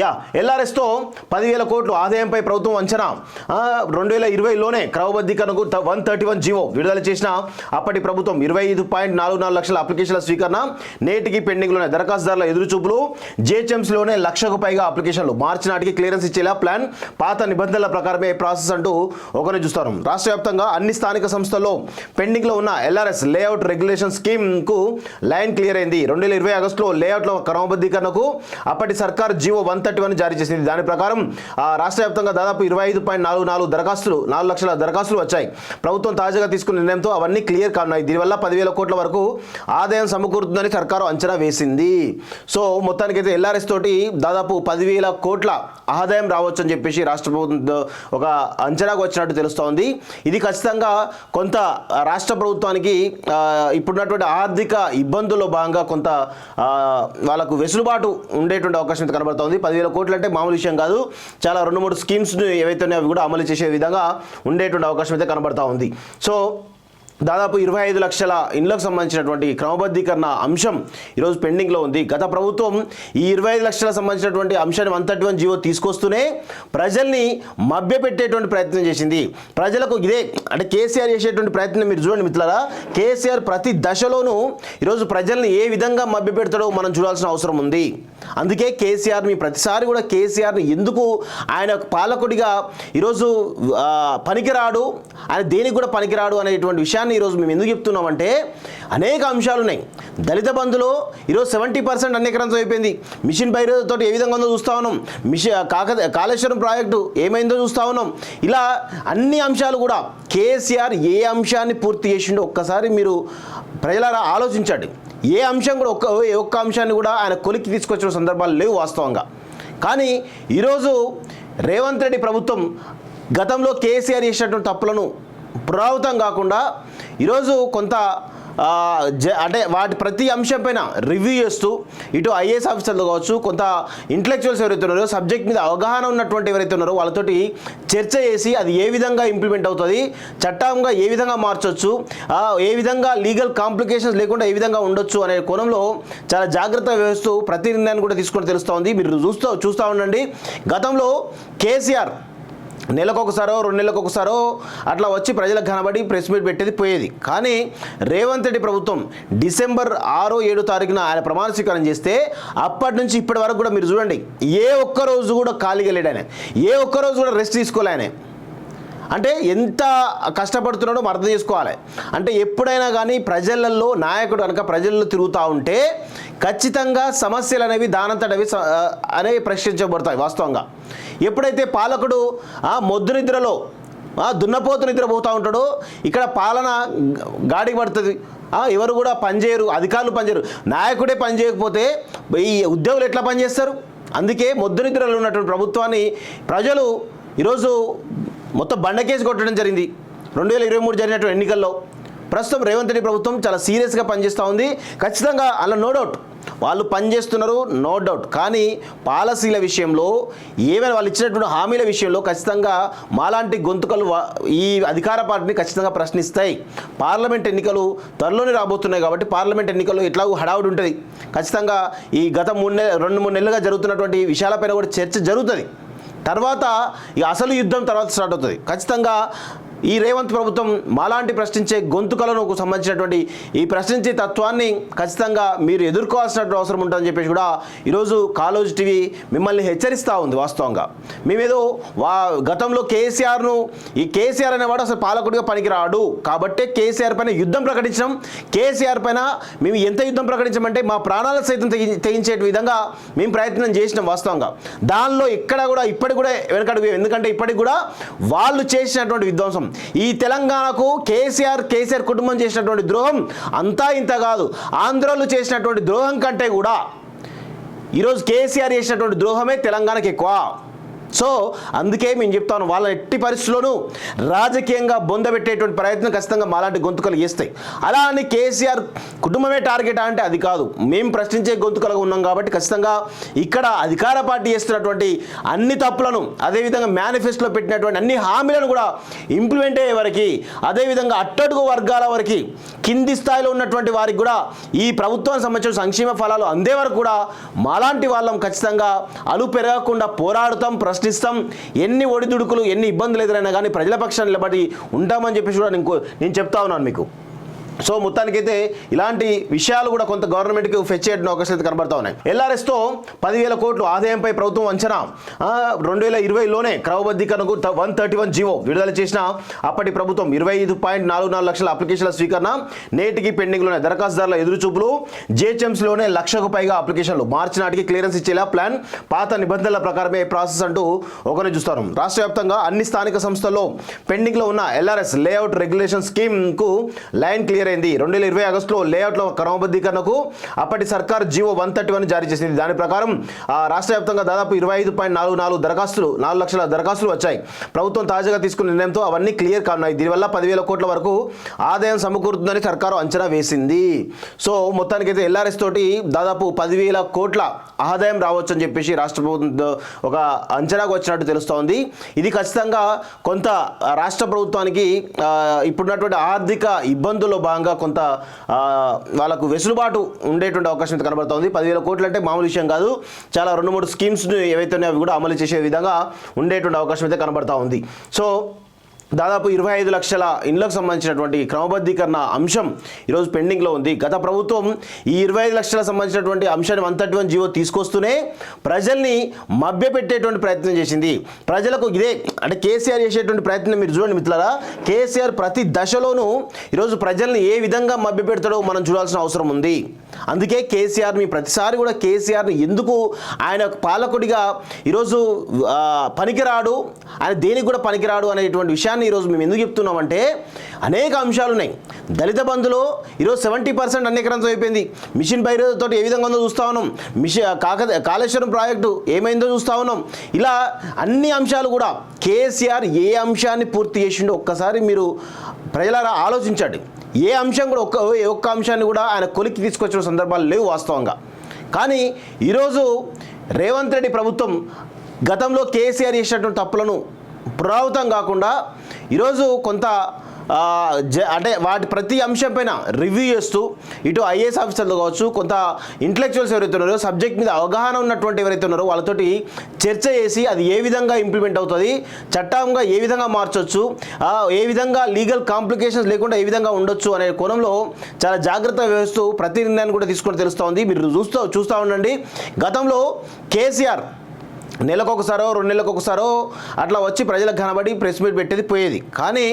Yeah ఎల్ఆర్ఎస్తో 10,000 కోట్లు ఆదాయంపై ప్రభుత్వం అంచనా 2020లోనే క్రమబద్ధీకరణకు 131 జీవో విడుదల చేసిన అప్పటి ప్రభుత్వం 25.44 లక్షల అప్లికేషన్ల స్వీకరణ నేటికి పెండింగ్లోనే దరఖాస్తుదారుల ఎదురుచూపులు జిహెచ్ఎంసీలోనే 1,00,000కు పైగా అప్లికేషన్లు మార్చి నాటికి క్లియరెన్స్ ఇచ్చేలా ప్లాన్ పాత నిబంధనల ప్రకారమే ప్రాసెస్ అంటూ ఒకరిని చూస్తారు. రాష్ట్ర వ్యాప్తంగా అన్ని స్థానిక సంస్థల్లో పెండింగ్లో ఉన్న LRS layout regulation స్కీమ్కు line clear అయింది. 2020 ఆగస్టులో లేఅవుట్ల క్రమబద్ధీకరణకు అప్పటి సర్కార్ జీవో 131 జారీ చేసింది. దాని ప్రకారం రాష్ట్ర వ్యాప్తంగా దాదాపు 25.44 దరఖాస్తులు 4 లక్షల దరఖాస్తులు వచ్చాయి. ప్రభుత్వం తాజాగా తీసుకున్న నిర్ణయంతో అవన్నీ క్లియర్ కానున్నాయి. దీనివల్ల 10,000 కోట్ల వరకు ఆదాయం సమకూరుతుందని సర్కారు అంచనా వేసింది. సో మొత్తానికైతే ఎల్ఆర్ఎస్ తోటి దాదాపు 10,000 కోట్ల ఆదాయం రావచ్చు అని చెప్పేసి రాష్ట్ర ప్రభుత్వం ఒక అంచనాకు వచ్చినట్టు తెలుస్తోంది. ఇది ఖచ్చితంగా కొంత రాష్ట్ర ప్రభుత్వానికి ఇప్పుడున్నటువంటి ఆర్థిక ఇబ్బందుల్లో భాగంగా కొంత వాళ్ళకు వెసులుబాటు ఉండేటువంటి అవకాశం అయితే కనబడుతుంది. 10,000 కోట్లు అంటే మామూలు విషయం కాదు. చాలా 2-3 స్కీమ్స్ ఏవైతే ఉన్నాయో అవి కూడా అమలు చేసే విధంగా ఉండేటువంటి అవకాశం అయితే కనబడతా ఉంది. సో దాదాపు 25 లక్షల ఇండ్లకు సంబంధించినటువంటి క్రమబద్ధీకరణ అంశం ఈరోజు పెండింగ్లో ఉంది. గత ప్రభుత్వం ఈ 25 లక్షలకు సంబంధించినటువంటి అంశాన్ని 131 జీవో తీసుకొస్తూనే ప్రజల్ని మభ్యపెట్టేటువంటి ప్రయత్నం చేసింది. ప్రజలకు ఇదే అంటే కేసీఆర్ చేసేటువంటి ప్రయత్నం మీరు చూడండి మిత్రులారా. కేసీఆర్ ప్రతి దశలోనూ ఈరోజు ప్రజల్ని ఏ విధంగా మభ్యపెడతాడో మనం చూడాల్సిన అవసరం ఉంది. అందుకే కేసీఆర్ని ప్రతిసారి కూడా కేసీఆర్ని ఎందుకు ఆయన పాలకుడిగా ఈరోజు పనికిరాడు, ఆయన దేనికి కూడా పనికిరాడు అనేటువంటి విషయాన్ని ఈరోజు మేము ఎందుకు చెప్తున్నామంటే అనేక అంశాలు ఉన్నాయి. దళిత బంధులో ఈరోజు 70% అన్యక్రాంతం అయిపోయింది. మిషన్ భైరవతో ఏ విధంగా ఉందో చూస్తూ ఉన్నాం. కాళేశ్వరం ప్రాజెక్టు ఏమైందో చూస్తూ ఉన్నాం. ఇలా అన్ని అంశాలు కూడా కేసీఆర్ ఏ అంశాన్ని పూర్తి చేసిండో ఒక్కసారి మీరు ప్రజలారా ఆలోచించండి. ఏ అంశం కూడా ఒక్క అంశాన్ని కూడా ఆయన కొలిక్కి తీసుకొచ్చిన సందర్భాలు లేవు వాస్తవంగా. కానీ ఈరోజు రేవంత్ రెడ్డి ప్రభుత్వం గతంలో కేసీఆర్ చేసినటువంటి తప్పులను పునరావృతం కాకుండా ఈరోజు కొంత అంటే వాటి ప్రతి అంశం పైన రివ్యూ చేస్తూ ఇటు ఐఏఎస్ ఆఫీసర్లు కావచ్చు, కొంత ఇంటలెక్చువల్స్ ఎవరైతే ఉన్నారో, సబ్జెక్ట్ మీద అవగాహన ఉన్నటువంటి ఎవరైతే ఉన్నారో వాళ్ళతోటి చర్చ చేసి అది ఏ విధంగా ఇంప్లిమెంట్ అవుతుంది, చట్టంగా ఏ విధంగా మార్చవచ్చు, ఏ విధంగా లీగల్ కాంప్లికేషన్స్ లేకుండా ఏ విధంగా ఉండొచ్చు అనే కోణంలో చాలా జాగ్రత్త వహిస్తూ ప్రతి నిర్ణయాన్ని కూడా తీసుకొని తెలుస్తూ ఉంది. మీరు చూస్తూ ఉండండి. గతంలో కేసీఆర్ నెలకొకసారో 2 నెలలకొకసారో అట్లా వచ్చి ప్రజలకు కనబడి ప్రెస్ మీట్ పెట్టేది పోయేది. కానీ రేవంత్ రెడ్డి ప్రభుత్వం డిసెంబర్ 6-7 తారీఖున ఆయన ప్రమాణ స్వీకారం చేస్తే అప్పటి నుంచి ఇప్పటి వరకు కూడా మీరు చూడండి, ఏ ఒక్కరోజు కూడా ఖాళీగా లేడు ఆయన, ఏ ఒక్కరోజు కూడా రెస్ట్ తీసుకోలే ఆయన. అంటే ఎంత కష్టపడుతున్నాడో మనం అర్థం చేసుకోవాలి. అంటే ఎప్పుడైనా కానీ ప్రజలలో నాయకుడు కనుక ప్రజల్లో తిరుగుతూ ఉంటే ఖచ్చితంగా సమస్యలు అనేవి దానంతటవి అనేవి ప్రశ్నించబడతాయి వాస్తవంగా. ఎప్పుడైతే పాలకుడు మొద్దు నిద్రలో దున్నపోతు నిద్ర పోతూ ఉంటాడో ఇక్కడ పాలన గాడికి పడుతుంది. ఎవరు కూడా పనిచేయరు, అధికారులు పనిచేయరు. నాయకుడే పని చేయకపోతే ఈ ఉద్యోగులు ఎట్లా పనిచేస్తారు? అందుకే మొద్దు నిద్రలో ఉన్నటువంటి ప్రభుత్వాన్ని ప్రజలు ఈరోజు మొత్తం బండకేసి కొట్టడం జరిగింది. 2023 జరిగినటువంటి ఎన్నికల్లో ప్రస్తుతం రేవంత్ రెడ్డి ప్రభుత్వం చాలా సీరియస్గా పనిచేస్తూ ఉంది. ఖచ్చితంగా అలా నో డౌట్ వాళ్ళు పనిచేస్తున్నారు, నో డౌట్. కానీ పాలసీల విషయంలో ఏమైనా వాళ్ళు ఇచ్చినటువంటి హామీల విషయంలో ఖచ్చితంగా మాలాంటి గొంతుకలు ఈ అధికార పార్టీని ఖచ్చితంగా ప్రశ్నిస్తాయి. పార్లమెంట్ ఎన్నికలు త్వరలోనే రాబోతున్నాయి కాబట్టి పార్లమెంట్ ఎన్నికల్లో ఎట్లాగూ హడావుడి ఉంటుంది. ఖచ్చితంగా ఈ గత 2-3 నెలలుగా జరుగుతున్నటువంటి విషయాలపైన కూడా చర్చ జరుగుతుంది. తర్వాత ఈ అసలు యుద్ధం తర్వాత స్టార్ట్ అవుతుంది. ఖచ్చితంగా ఈ రేవంత్ ప్రభుత్వం మాలాంటి ప్రశ్నించే గొంతుకలను సంబంధించినటువంటి ఈ ప్రశ్నించే తత్వాన్ని ఖచ్చితంగా మీరు ఎదుర్కోవాల్సినటువంటి అవసరం ఉంటుందని చెప్పేసి కూడా ఈరోజు కాలోజ్ టీవీ మిమ్మల్ని హెచ్చరిస్తూ ఉంది. వాస్తవంగా మేమేదో గతంలో ఈ కేసీఆర్ అనేవాడు అసలు పాలకుడిగా పనికిరాడు కాబట్టే కేసీఆర్ పైన యుద్ధం ప్రకటించడం. కేసీఆర్ పైన మేము ఎంత యుద్ధం ప్రకటించామంటే మా ప్రాణాల సైతం తెగించే విధంగా మేము ప్రయత్నం చేసినాం వాస్తవంగా. దానిలో ఇక్కడ కూడా ఇప్పటికి కూడా వెనకడుగు. ఎందుకంటే ఇప్పటికి కూడా వాళ్ళు చేసినటువంటి విధ్వంసం ఈ తెలంగాణకు కేసీఆర్ కుటుంబం చేసినటువంటి ద్రోహం అంతా ఇంత కాదు. ఆంధ్రలో చేసినటువంటి ద్రోహం కంటే కూడా ఈరోజు కేసీఆర్ చేసినటువంటి ద్రోహమే తెలంగాణకు ఎక్కువ. సో అందుకే మేము చెప్తాను, వాళ్ళ ఎట్టి పరిస్థితుల్లోనూ రాజకీయంగా బొందబెట్టేటువంటి ప్రయత్నం ఖచ్చితంగా మాలాంటి గొంతుకలు చేస్తాయి. అలా అని కేసీఆర్ కుటుంబమే టార్గెట్ అంటే అది కాదు. మేము ప్రశ్నించే గొంతుకలుగా ఉన్నాం కాబట్టి ఖచ్చితంగా ఇక్కడ అధికార పార్టీ చేస్తున్నటువంటి అన్ని తప్పులను, అదేవిధంగా మేనిఫెస్టోలో పెట్టినటువంటి అన్ని హామీలను కూడా ఇంప్లిమెంట్ అయ్యే వరకు, అదేవిధంగా అట్టడుగు వర్గాల వరకు, కింది స్థాయిలో ఉన్నటువంటి వారికి కూడా ఈ ప్రభుత్వానికి సంబంధించిన సంక్షేమ ఫలాలు అందే వరకు కూడా మాలాంటి వాళ్ళం ఖచ్చితంగా అలు పెరగకుండా పోరాడుతాం, ప్రశ్నిస్తాం. ఎన్ని ఒడిదుడుకులు, ఎన్ని ఇబ్బందులు ఎదురైనా కానీ ప్రజల పక్షాన్ని నిలబడి ఉంటామని చెప్పేసి కూడా నేను చెప్తా ఉన్నాను మీకు. సో మొత్తానికైతే ఇలాంటి విషయాలు కూడా కొంత గవర్నమెంట్కి ఫెచ్ చేయడం అవకాశాలు అయితే కనబడతా ఉన్నాయి. ఎల్ఆర్ఎస్తో 10,000 కోట్లు ఆదాయంపై ప్రభుత్వం అంచనా. 2020లోనే క్రమబద్ధీకరణకు 131 జీవో విడుదల చేసిన అప్పటి ప్రభుత్వం 25.44 లక్షల అప్లికేషన్ల స్వీకరణ నేటికి పెండింగ్లోనే. దరఖాస్తుదారుల ఎదురుచూపులు. జిహెచ్ఎంసీలోనే 1,00,000కు పైగా అప్లికేషన్లు. మార్చి నాటికి క్లియరెన్స్ ఇచ్చేలా ప్లాన్. పాత నిబంధనల ప్రకారమే ప్రాసెస్ అంటూ ఒకరిని చూస్తారు. రాష్ట్ర వ్యాప్తంగా అన్ని స్థానిక సంస్థల్లో పెండింగ్లో ఉన్న LRS layout regulation స్కీమ్కు line clear అయింది. 2020 ఆగస్టులో లేఅవుట్ల క్రమబద్ధీకరణకు అప్పటి సర్కార్ జీవో 131 జారీ చేసింది. దాని ప్రకారం రాష్ట్ర వ్యాప్తంగా దాదాపు 25.44 దరఖాస్తులు, 4 లక్షల దరఖాస్తులు వచ్చాయి. ప్రభుత్వం తాజాగా తీసుకున్న నిర్ణయంతో అవన్నీ క్లియర్ కానున్నాయి. దీనివల్ల 10,000 కోట్ల వరకు ఆదాయం సమకూరుతుందని సర్కారు అంచనా వేసింది. సో మొత్తానికైతే ఎల్ఆర్ఎస్ తోటి దాదాపు 10,000 కోట్ల ఆదాయం రావచ్చు అని చెప్పేసి రాష్ట్ర ప్రభుత్వం ఒక అంచనాకు వచ్చినట్టు తెలుస్తోంది. ఇది ఖచ్చితంగా కొంత రాష్ట్ర ప్రభుత్వానికి ఇప్పుడున్నటువంటి ఆర్థిక ఇబ్బందుల్లో భాగంగా కొంత వాళ్ళకు వెసులుబాటు ఉండేటువంటి అవకాశం అయితే కనబడుతుంది. 10,000 కోట్లు అంటే మామూలు విషయం కాదు. చాలా 2-3 స్కీమ్స్ ఏవైతే ఉన్నాయో అవి కూడా అమలు చేసే విధంగా ఉండేటువంటి అవకాశం అయితే కనబడతా ఉంది. సో దాదాపు 25 లక్షల ఇండ్లకు సంబంధించినటువంటి క్రమబద్ధీకరణ అంశం ఈరోజు పెండింగ్లో ఉంది. గత ప్రభుత్వం ఈ 25 లక్షలకు సంబంధించినటువంటి అంశాన్ని 131 జీవో తీసుకొస్తూనే ప్రజల్ని మభ్యపెట్టేటువంటి ప్రయత్నం చేసింది. ప్రజలకు ఇదే అంటే కేసీఆర్ చేసేటువంటి ప్రయత్నం మీరు చూడండి మిత్రులారా. కేసీఆర్ ప్రతి దశలోనూ ఈరోజు ప్రజల్ని ఏ విధంగా మభ్యపెడతాడో మనం చూడాల్సిన అవసరం ఉంది. అందుకే కేసీఆర్ మీ ప్రతిసారి కూడా కేసీఆర్ని ఎందుకు ఆయన పాలకుడిగా ఈరోజు పనికిరాడు, ఆయన దేనికి కూడా పనికిరాడు అనేటువంటి విషయాన్ని ఈరోజు మేము ఎందుకు చెప్తున్నామంటే అనేక అంశాలు ఉన్నాయి. దళిత బంధులో ఈరోజు 70% అన్యక్రాంతం అయిపోయింది. మిషన్ భగీరథతో ఏ విధంగా ఉందో చూస్తూ ఉన్నాం. కాళేశ్వరం ప్రాజెక్టు ఏమైందో చూస్తూ ఉన్నాం. ఇలా అన్ని అంశాలు కూడా కేసీఆర్ ఏ అంశాన్ని పూర్తి చేసిండో ఒక్కసారి మీరు ప్రజలారా ఆలోచించండి. ఏ అంశం కూడా ఒక్క అంశాన్ని కూడా ఆయన కొలిక్కి తీసుకొచ్చిన సందర్భాలు లేవు వాస్తవంగా. కానీ ఈరోజు రేవంత్ రెడ్డి ప్రభుత్వం గతంలో కేసీఆర్ చేసినటువంటి తప్పులను పునరావృతం కాకుండా ఈరోజు కొంత అంటే వాటి ప్రతి అంశం పైన రివ్యూ చేస్తూ ఇటు ఐఏఎస్ ఆఫీసర్లు కావచ్చు, కొంత ఇంటలెక్చువల్స్ ఎవరైతే ఉన్నారో, సబ్జెక్ట్ మీద అవగాహన ఉన్నటువంటి ఎవరైతే ఉన్నారో వాళ్ళతోటి చర్చ చేసి అది ఏ విధంగా ఇంప్లిమెంట్ అవుతుంది, చట్టంగా ఏ విధంగా మార్చవచ్చు, ఏ విధంగా లీగల్ కాంప్లికేషన్స్ లేకుండా ఏ విధంగా ఉండొచ్చు అనే కోణంలో చాలా జాగ్రత్త వహిస్తూ ప్రతి నిర్ణయాన్ని కూడా తీసుకొని తెలుస్తూ ఉంది. మీరు చూస్తూ ఉండండి. గతంలో కేసీఆర్ నెలకొకసారో 2 నెలలకు ఒకసారో అట్లా వచ్చి ప్రజలకు కనబడి ప్రెస్ మీట్ పెట్టేది పోయేది. కానీ